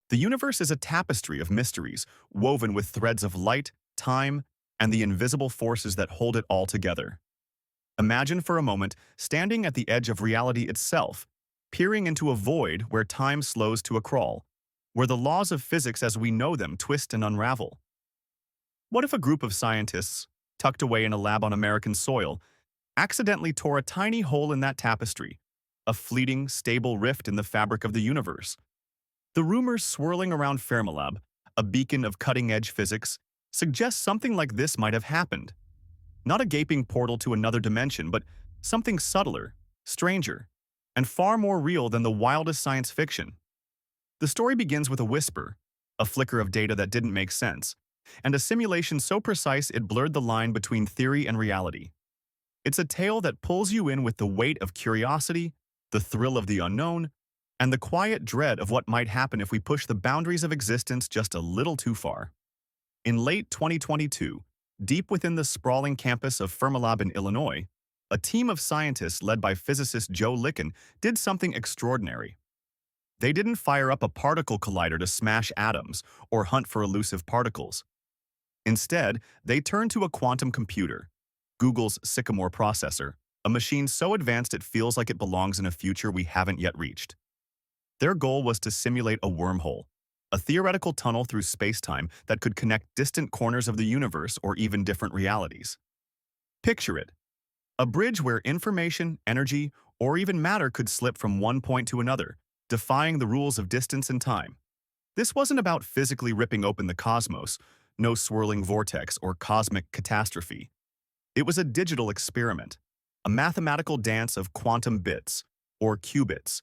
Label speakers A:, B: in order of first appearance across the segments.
A: The universe is a tapestry of mysteries, woven with threads of light, time, and the invisible forces that hold it all together. Imagine for a moment standing at the edge of reality itself, peering into a void where time slows to a crawl, where the laws of physics as we know them twist and unravel. What if a group of scientists, tucked away in a lab on American soil, accidentally tore a tiny hole in that tapestry, a fleeting, stable rift in the fabric of the universe? The rumors swirling around Fermilab, a beacon of cutting-edge physics, suggest something like this might have happened. Not a gaping portal to another dimension, but something subtler, stranger, and far more real than the wildest science fiction. The story begins with a whisper, a flicker of data that didn't make sense, and a simulation so precise it blurred the line between theory and reality. It's a tale that pulls you in with the weight of curiosity, the thrill of the unknown, and the quiet dread of what might happen if we push the boundaries of existence just a little too far. In late 2022, deep within the sprawling campus of Fermilab in Illinois, a team of scientists led by physicist Joe Licken did something extraordinary. They didn't fire up a particle collider to smash atoms or hunt for elusive particles. Instead, they turned to a quantum computer, Google's Sycamore processor, a machine so advanced it feels like it belongs in a future we haven't yet reached. Their goal was to simulate a wormhole, a theoretical tunnel through space-time that could connect distant corners of the universe or even different realities. Picture it, a bridge where information, energy, or even matter could slip from one point to another, defying the rules of distance and time. This wasn't about physically ripping open the cosmos, no swirling vortex or cosmic catastrophe. It was a digital experiment, a mathematical dance of quantum bits, or qubits,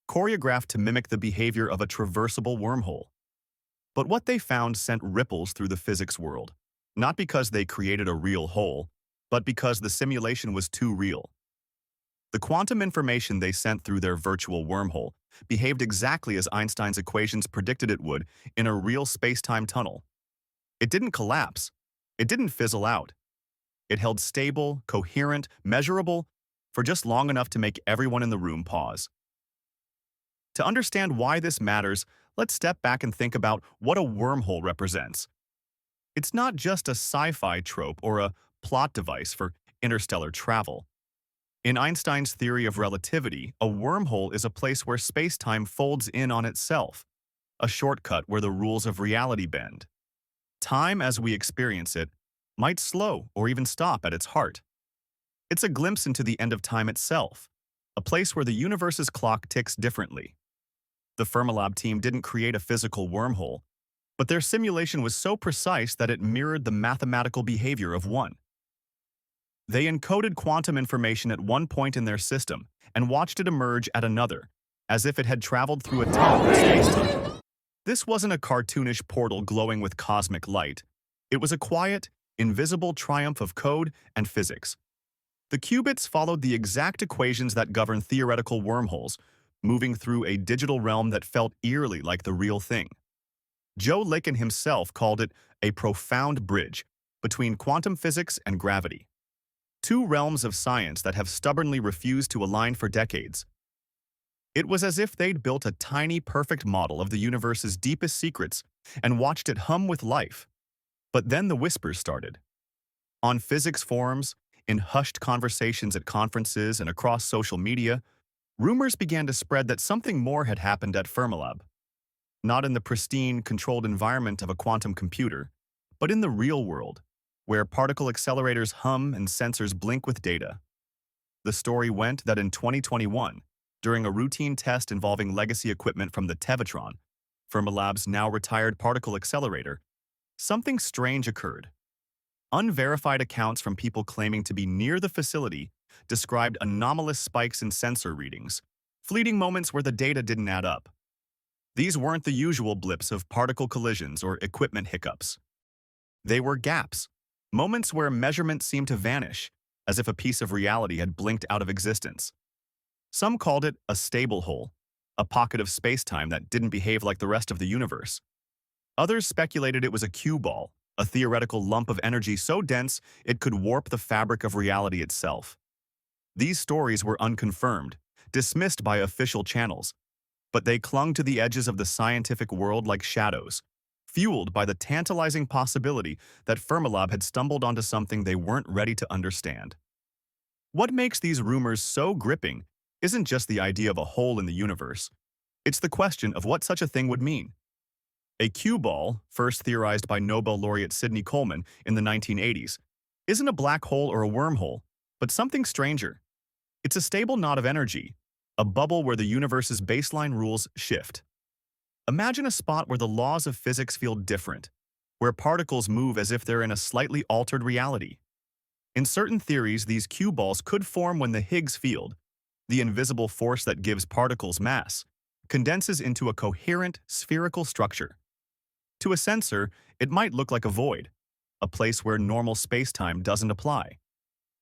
A: choreographed to mimic the behavior of a traversable wormhole. But what they found sent ripples through the physics world, not because they created a real hole, but because the simulation was too real. The quantum information they sent through their virtual wormhole behaved exactly as Einstein's equations predicted it would in a real space-time tunnel. It didn't collapse. It didn't fizzle out. It held stable, coherent, measurable, for just long enough to make everyone in the room pause. To understand why this matters, let's step back and think about what a wormhole represents. It's not just a sci-fi trope or a plot device for interstellar travel. In Einstein's theory of relativity, a wormhole is a place where space-time folds in on itself, a shortcut where the rules of reality bend. Time, as we experience it, might slow or even stop at its heart. It's a glimpse into the end of time itself, a place where the universe's clock ticks differently. The Fermilab team didn't create a physical wormhole, but their simulation was so precise that it mirrored the mathematical behavior of one. They encoded quantum information at one point in their system and watched it emerge at another, as if it had traveled through a tunnel of space-time. This wasn't a cartoonish portal glowing with cosmic light. It was a quiet, invisible triumph of code and physics. The qubits followed the exact equations that govern theoretical wormholes, moving through a digital realm that felt eerily like the real thing. Joe Licken himself called it a profound bridge between quantum physics and gravity, two realms of science that have stubbornly refused to align for decades. It was as if they'd built a tiny, perfect model of the universe's deepest secrets and watched it hum with life. But then the whispers started. On physics forums, in hushed conversations at conferences and across social media, rumors began to spread that something more had happened at Fermilab. Not in the pristine, controlled environment of a quantum computer, but in the real world, where particle accelerators hum and sensors blink with data. The story went that in 2021, during a routine test involving legacy equipment from the Tevatron, Fermilab's now retired particle accelerator, something strange occurred. Unverified accounts from people claiming to be near the facility described anomalous spikes in sensor readings, fleeting moments where the data didn't add up. These weren't the usual blips of particle collisions or equipment hiccups. They were gaps, moments where measurements seemed to vanish, as if a piece of reality had blinked out of existence. Some called it a stable hole, a pocket of space-time that didn't behave like the rest of the universe. Others speculated it was a cue ball, a theoretical lump of energy so dense it could warp the fabric of reality itself. These stories were unconfirmed, dismissed by official channels, but they clung to the edges of the scientific world like shadows, fueled by the tantalizing possibility that Fermilab had stumbled onto something they weren't ready to understand. What makes these rumors so gripping isn't just the idea of a hole in the universe. It's the question of what such a thing would mean. A cue ball, first theorized by Nobel laureate Sidney Coleman in the 1980s, isn't a black hole or a wormhole, but something stranger. It's a stable knot of energy, a bubble where the universe's baseline rules shift. Imagine a spot where the laws of physics feel different, where particles move as if they're in a slightly altered reality. In certain theories, these cue balls could form when the Higgs field, the invisible force that gives particles mass, condenses into a coherent, spherical structure. To a sensor, it might look like a void, a place where normal spacetime doesn't apply.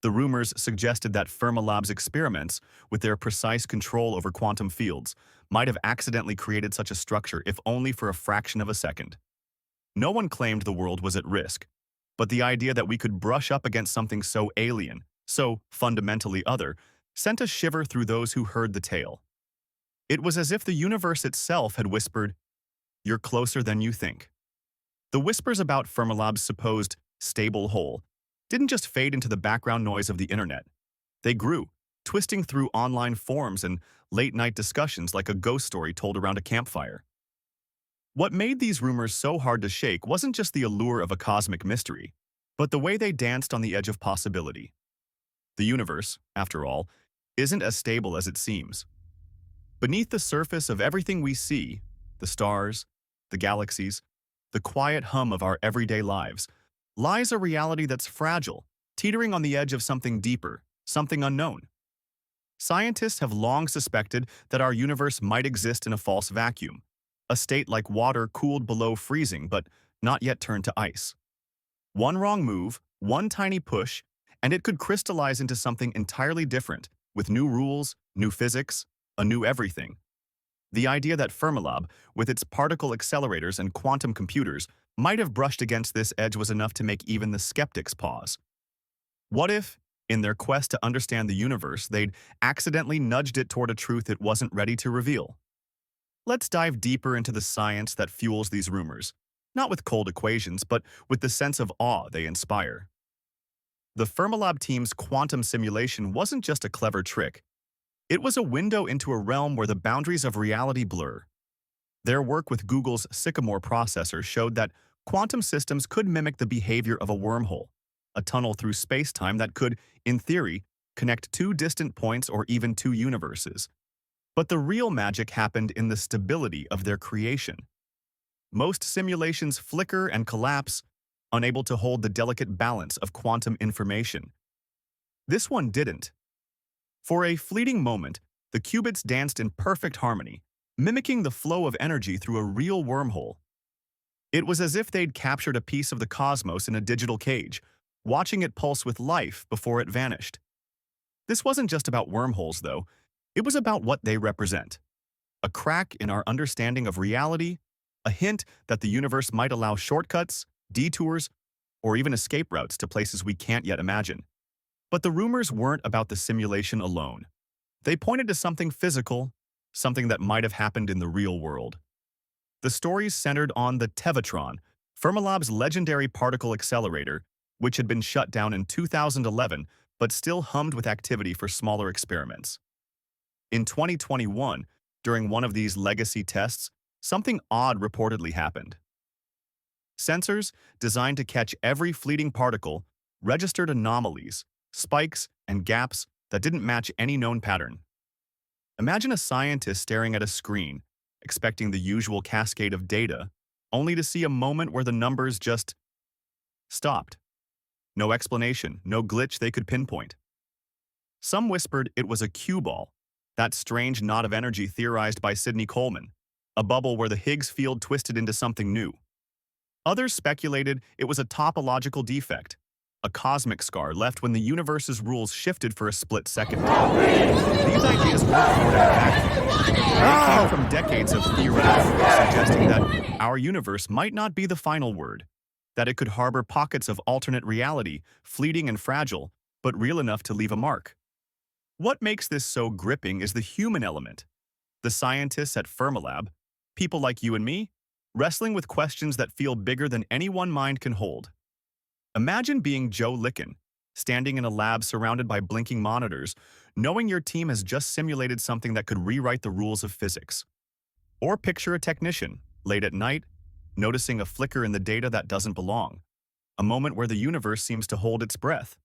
A: The rumors suggested that Fermilab's experiments, with their precise control over quantum fields, might have accidentally created such a structure if only for a fraction of a second. No one claimed the world was at risk, but the idea that we could brush up against something so alien, so fundamentally other, sent a shiver through those who heard the tale. It was as if the universe itself had whispered, "You're closer than you think." The whispers about Fermilab's supposed stable hole didn't just fade into the background noise of the internet. They grew, twisting through online forums and late-night discussions like a ghost story told around a campfire. What made these rumors so hard to shake wasn't just the allure of a cosmic mystery, but the way they danced on the edge of possibility. The universe, after all, isn't as stable as it seems. Beneath the surface of everything we see, the stars, the galaxies, the quiet hum of our everyday lives, lies a reality that's fragile, teetering on the edge of something deeper, something unknown. Scientists have long suspected that our universe might exist in a false vacuum, a state like water cooled below freezing but not yet turned to ice. One wrong move, one tiny push, and it could crystallize into something entirely different, with new rules, new physics, a new everything. The idea that Fermilab, with its particle accelerators and quantum computers, might have brushed against this edge was enough to make even the skeptics pause. What if, in their quest to understand the universe, they'd accidentally nudged it toward a truth it wasn't ready to reveal? Let's dive deeper into the science that fuels these rumors, not with cold equations, but with the sense of awe they inspire. The Fermilab team's quantum simulation wasn't just a clever trick. It was a window into a realm where the boundaries of reality blur. Their work with Google's Sycamore processor showed that quantum systems could mimic the behavior of a wormhole, a tunnel through space-time that could, in theory, connect two distant points or even two universes. But the real magic happened in the stability of their creation. Most simulations flicker and collapse, unable to hold the delicate balance of quantum information. This one didn't. For a fleeting moment, the qubits danced in perfect harmony, mimicking the flow of energy through a real wormhole. It was as if they'd captured a piece of the cosmos in a digital cage, watching it pulse with life before it vanished. This wasn't just about wormholes, though. It was about what they represent. A crack in our understanding of reality, a hint that the universe might allow shortcuts, detours, or even escape routes to places we can't yet imagine. But the rumors weren't about the simulation alone. They pointed to something physical, something that might have happened in the real world. The stories centered on the Tevatron, Fermilab's legendary particle accelerator, which had been shut down in 2011 but still hummed with activity for smaller experiments. In 2021, during one of these legacy tests, something odd reportedly happened. Sensors, designed to catch every fleeting particle, registered anomalies, spikes, and gaps that didn't match any known pattern. Imagine a scientist staring at a screen, expecting the usual cascade of data, only to see a moment where the numbers just stopped. No explanation, no glitch they could pinpoint. Some whispered it was a cue ball, that strange knot of energy theorized by Sidney Coleman, a bubble where the Higgs field twisted into something new. Others speculated it was a topological defect, a cosmic scar left when the universe's rules shifted for a split second. These ideas weren't formed in a vacuum. They came from decades of theoretical work suggesting that our universe might not be the final word, that it could harbor pockets of alternate reality, fleeting and fragile, but real enough to leave a mark. What makes this so gripping is the human element. The scientists at Fermilab, people like you and me, wrestling with questions that feel bigger than any one mind can hold. Imagine being Joe Licken, standing in a lab surrounded by blinking monitors, knowing your team has just simulated something that could rewrite the rules of physics. Or picture a technician, late at night, noticing a flicker in the data that doesn't belong, a moment where the universe seems to hold its breath.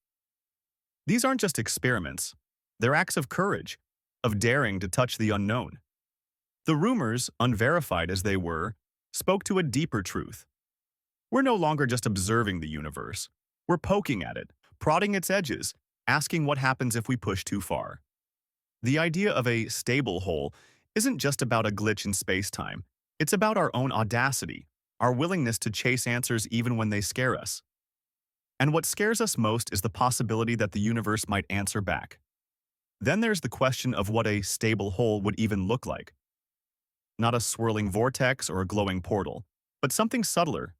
A: These aren't just experiments. They're acts of courage, of daring to touch the unknown. The rumors, unverified as they were, spoke to a deeper truth. We're no longer just observing the universe. We're poking at it, prodding its edges, asking what happens if we push too far. The idea of a stable hole isn't just about a glitch in space-time. It's about our own audacity, our willingness to chase answers even when they scare us. And what scares us most is the possibility that the universe might answer back. Then there's the question of what a stable hole would even look like. Not a swirling vortex or a glowing portal, but something subtler.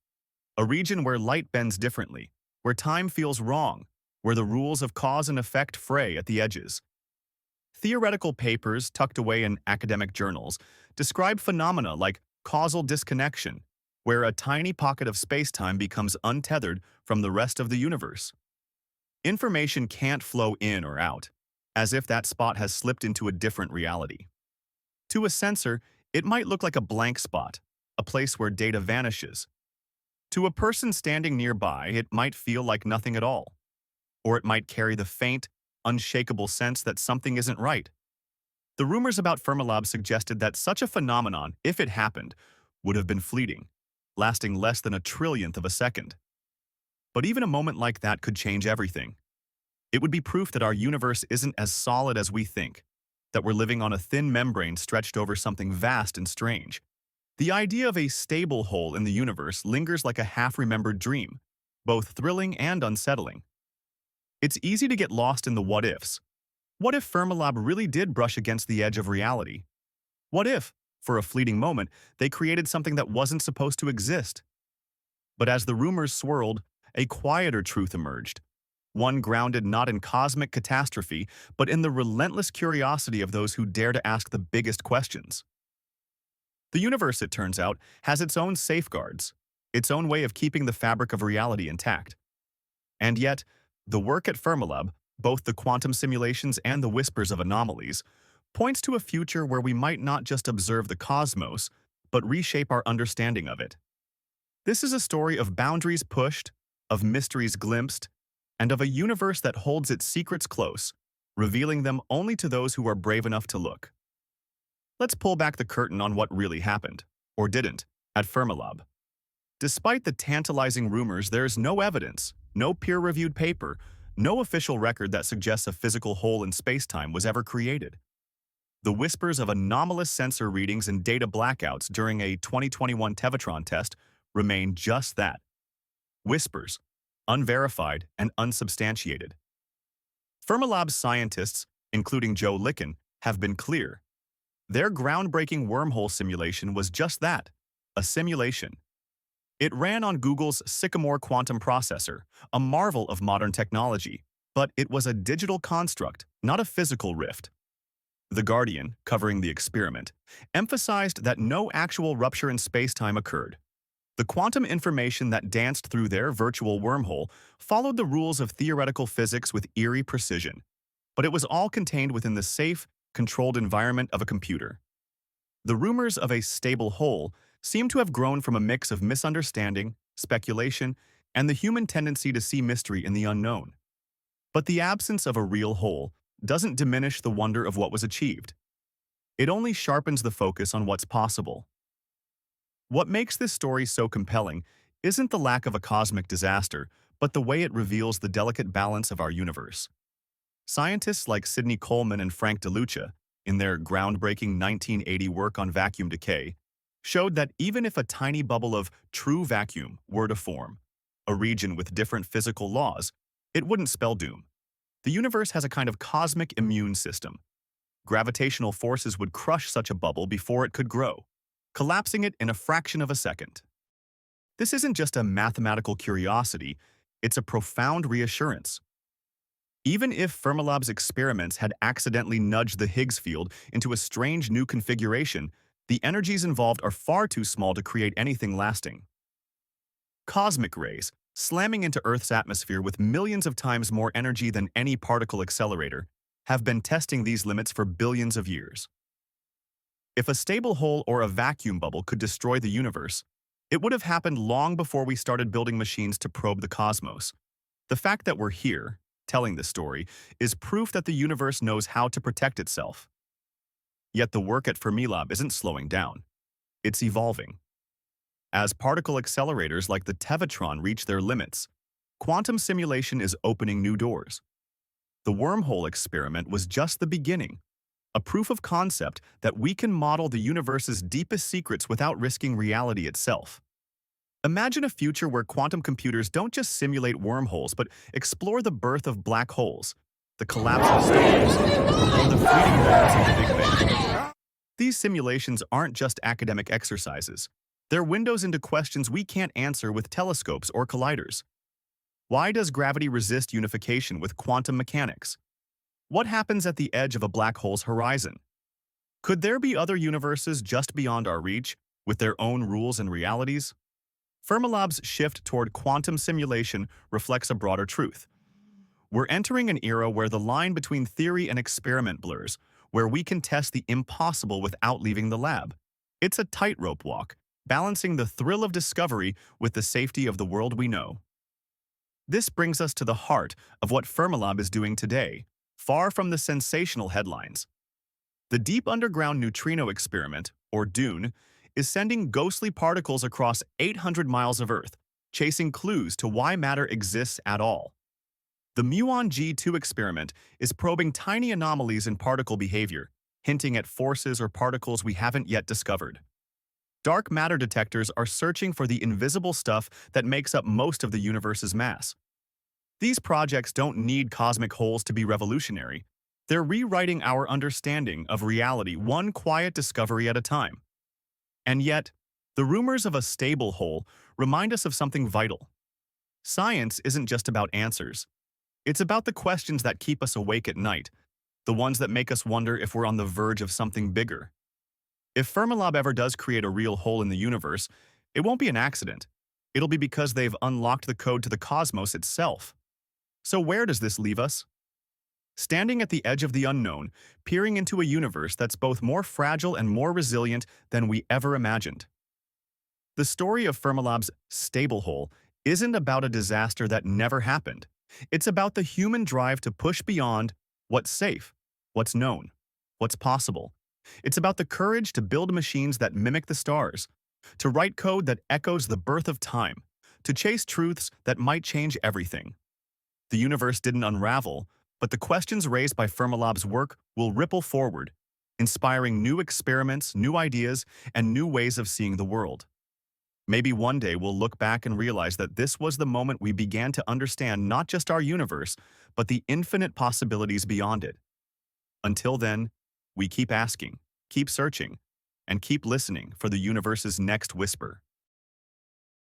A: A region where light bends differently, where time feels wrong, where the rules of cause and effect fray at the edges. Theoretical papers tucked away in academic journals describe phenomena like causal disconnection, where a tiny pocket of space-time becomes untethered from the rest of the universe. Information can't flow in or out, as if that spot has slipped into a different reality. To a sensor, it might look like a blank spot, a place where data vanishes. To a person standing nearby, it might feel like nothing at all. Or it might carry the faint, unshakable sense that something isn't right. The rumors about Fermilab suggested that such a phenomenon, if it happened, would have been fleeting, lasting less than a trillionth of a second. But even a moment like that could change everything. It would be proof that our universe isn't as solid as we think, that we're living on a thin membrane stretched over something vast and strange. The idea of a stable hole in the universe lingers like a half-remembered dream, both thrilling and unsettling. It's easy to get lost in the what-ifs. What if Fermilab really did brush against the edge of reality? What if, for a fleeting moment, they created something that wasn't supposed to exist? But as the rumors swirled, a quieter truth emerged. One grounded not in cosmic catastrophe, but in the relentless curiosity of those who dare to ask the biggest questions. The universe, it turns out, has its own safeguards, its own way of keeping the fabric of reality intact. And yet, the work at Fermilab, both the quantum simulations and the whispers of anomalies, points to a future where we might not just observe the cosmos, but reshape our understanding of it. This is a story of boundaries pushed, of mysteries glimpsed, and of a universe that holds its secrets close, revealing them only to those who are brave enough to look. Let's pull back the curtain on what really happened, or didn't, at Fermilab. Despite the tantalizing rumors, there is no evidence, no peer-reviewed paper, no official record that suggests a physical hole in space-time was ever created. The whispers of anomalous sensor readings and data blackouts during a 2021 Tevatron test remain just that. Whispers, unverified and unsubstantiated. Fermilab's scientists, including Joe Licken, have been clear. Their groundbreaking wormhole simulation was just that, a simulation. It ran on Google's Sycamore quantum processor, a marvel of modern technology, but it was a digital construct, not a physical rift. The Guardian, covering the experiment, emphasized that no actual rupture in space-time occurred. The quantum information that danced through their virtual wormhole followed the rules of theoretical physics with eerie precision, but it was all contained within the safe, controlled environment of a computer. The rumors of a stable hole seem to have grown from a mix of misunderstanding, speculation, and the human tendency to see mystery in the unknown. But the absence of a real hole doesn't diminish the wonder of what was achieved. It only sharpens the focus on what's possible. What makes this story so compelling isn't the lack of a cosmic disaster, but the way it reveals the delicate balance of our universe. Scientists like Sidney Coleman and Frank DeLucia, in their groundbreaking 1980 work on vacuum decay, showed that even if a tiny bubble of true vacuum were to form, a region with different physical laws, it wouldn't spell doom. The universe has a kind of cosmic immune system. Gravitational forces would crush such a bubble before it could grow, collapsing it in a fraction of a second. This isn't just a mathematical curiosity, it's a profound reassurance. Even if Fermilab's experiments had accidentally nudged the Higgs field into a strange new configuration, the energies involved are far too small to create anything lasting. Cosmic rays, slamming into Earth's atmosphere with millions of times more energy than any particle accelerator, have been testing these limits for billions of years. If a stable hole or a vacuum bubble could destroy the universe, it would have happened long before we started building machines to probe the cosmos. The fact that we're here, telling this story, is proof that the universe knows how to protect itself. Yet the work at Fermilab isn't slowing down. It's evolving. As particle accelerators like the Tevatron reach their limits, quantum simulation is opening new doors. The wormhole experiment was just the beginning, a proof of concept that we can model the universe's deepest secrets without risking reality itself. Imagine a future where quantum computers don't just simulate wormholes but explore the birth of black holes, the collapse of stars, or the fleeting moments of the Big Bang. These simulations aren't just academic exercises. They're windows into questions we can't answer with telescopes or colliders. Why does gravity resist unification with quantum mechanics? What happens at the edge of a black hole's horizon? Could there be other universes just beyond our reach, with their own rules and realities? Fermilab's shift toward quantum simulation reflects a broader truth. We're entering an era where the line between theory and experiment blurs, where we can test the impossible without leaving the lab. It's a tightrope walk, balancing the thrill of discovery with the safety of the world we know. This brings us to the heart of what Fermilab is doing today, far from the sensational headlines. The Deep Underground Neutrino Experiment, or DUNE, is sending ghostly particles across 800 miles of Earth, chasing clues to why matter exists at all. The Muon G2 experiment is probing tiny anomalies in particle behavior, hinting at forces or particles we haven't yet discovered. Dark matter detectors are searching for the invisible stuff that makes up most of the universe's mass. These projects don't need cosmic holes to be revolutionary. They're rewriting our understanding of reality one quiet discovery at a time. And yet, the rumors of a stable hole remind us of something vital. Science isn't just about answers. It's about the questions that keep us awake at night, the ones that make us wonder if we're on the verge of something bigger. If Fermilab ever does create a real hole in the universe, it won't be an accident. It'll be because they've unlocked the code to the cosmos itself. So where does this leave us? Standing at the edge of the unknown, peering into a universe that's both more fragile and more resilient than we ever imagined. The story of Fermilab's stable hole isn't about a disaster that never happened. It's about the human drive to push beyond what's safe, what's known, what's possible. It's about the courage to build machines that mimic the stars, to write code that echoes the birth of time, to chase truths that might change everything. The universe didn't unravel, but the questions raised by Fermilab's work will ripple forward, inspiring new experiments, new ideas, and new ways of seeing the world. Maybe one day we'll look back and realize that this was the moment we began to understand not just our universe, but the infinite possibilities beyond it. Until then, we keep asking, keep searching, and keep listening for the universe's next whisper.